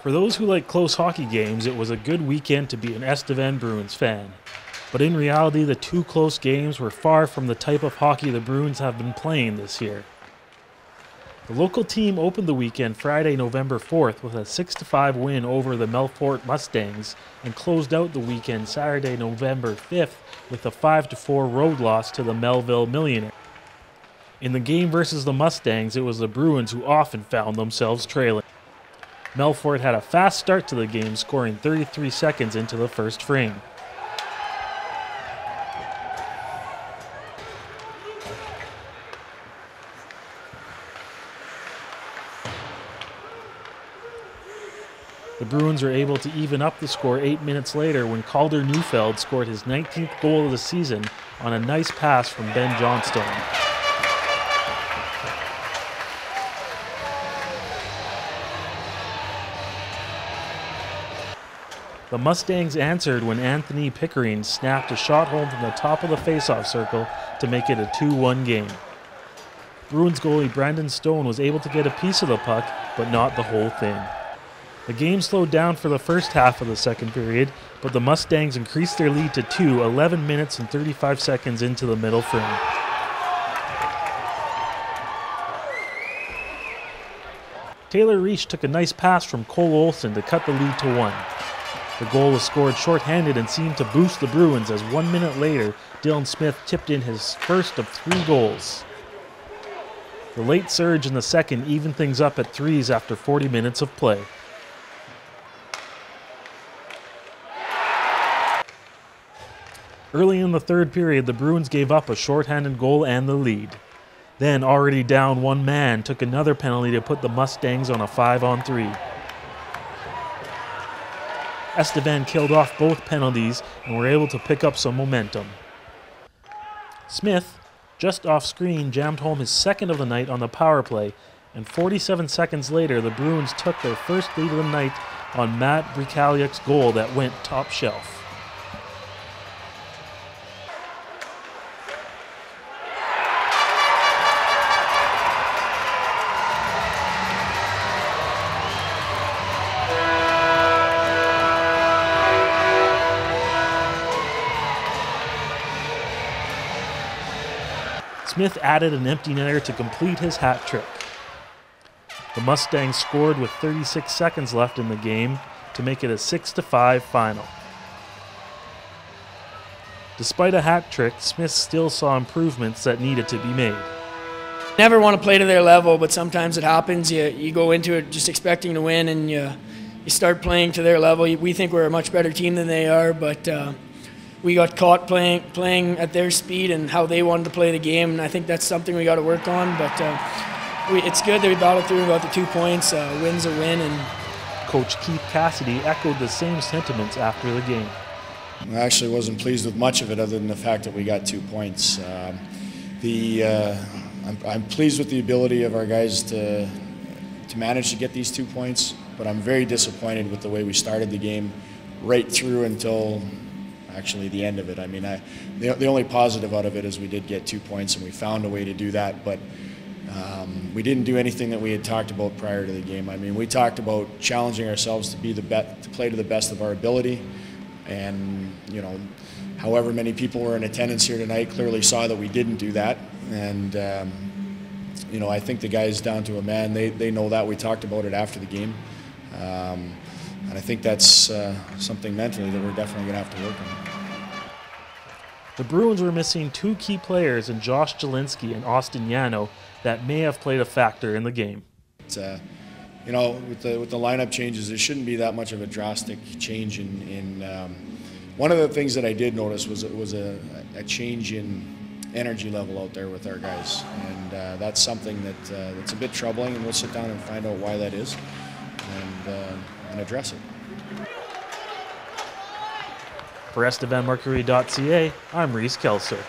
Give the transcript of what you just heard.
For those who like close hockey games, it was a good weekend to be an Estevan Bruins fan. But in reality, the two close games were far from the type of hockey the Bruins have been playing this year. The local team opened the weekend Friday, November 4th with a 6-5 win over the Melfort Mustangs and closed out the weekend Saturday, November 5th with a 5-4 road loss to the Melville Millionaires. In the game versus the Mustangs, it was the Bruins who often found themselves trailing. Melfort had a fast start to the game, scoring 33 seconds into the first frame. The Bruins were able to even up the score 8 minutes later when Calder Neufeld scored his 19th goal of the season on a nice pass from Ben Johnstone. The Mustangs answered when Anthony Pickering snapped a shot home from the top of the faceoff circle to make it a 2-1 game. Bruins goalie Brandon Stone was able to get a piece of the puck, but not the whole thing. The game slowed down for the first half of the second period, but the Mustangs increased their lead to 2 11 minutes and 35 seconds into the middle frame. Taylor Reich took a nice pass from Cole Olsen to cut the lead to 1. The goal was scored shorthanded and seemed to boost the Bruins as 1 minute later, Dylan Smith tipped in his first of 3 goals. The late surge in the second evened things up at 3s after 40 minutes of play. Early in the third period, the Bruins gave up a shorthanded goal and the lead. Then, already down one man, took another penalty to put the Mustangs on a 5-on-3. Estevan killed off both penalties and were able to pick up some momentum. Smith, just off screen, jammed home his second of the night on the power play, and 47 seconds later, the Bruins took their first lead of the night on Matt Brikaliuk's goal that went top shelf. Smith added an empty netter to complete his hat trick. The Mustangs scored with 36 seconds left in the game to make it a 6-5 final. Despite a hat trick, Smith still saw improvements that needed to be made. Never want to play to their level, but sometimes it happens. You go into it just expecting to win, and you start playing to their level. We think we're a much better team than they are, but we got caught playing at their speed and how they wanted to play the game, and I think that's something we got to work on. But it's good that we battled through and got the 2 points. Win's a win. And Coach Keith Cassidy echoed the same sentiments after the game. I actually wasn't pleased with much of it other than the fact that we got 2 points. I'm pleased with the ability of our guys to manage to get these 2 points, but I'm very disappointed with the way we started the game right through until actually the end of it. I mean, the only positive out of it is we did get 2 points and we found a way to do that, but we didn't do anything that we had talked about prior to the game. I mean, we talked about challenging ourselves to be to play to the best of our ability, and you know, however many people were in attendance here tonight clearly saw that we didn't do that, and you know, I think the guys down to a man, they know that. We talked about it after the game. And I think that's something mentally that we're definitely going to have to work on. The Bruins were missing 2 key players in Josh Jelinski and Austin Yano that may have played a factor in the game. It's, you know, with the lineup changes, there shouldn't be that much of a drastic change in one of the things that I did notice was a change in energy level out there with our guys, and that's something that's a bit troubling, and we'll sit down and find out why that is and address it. For EstevanMercury.ca, I'm Reese Kelser.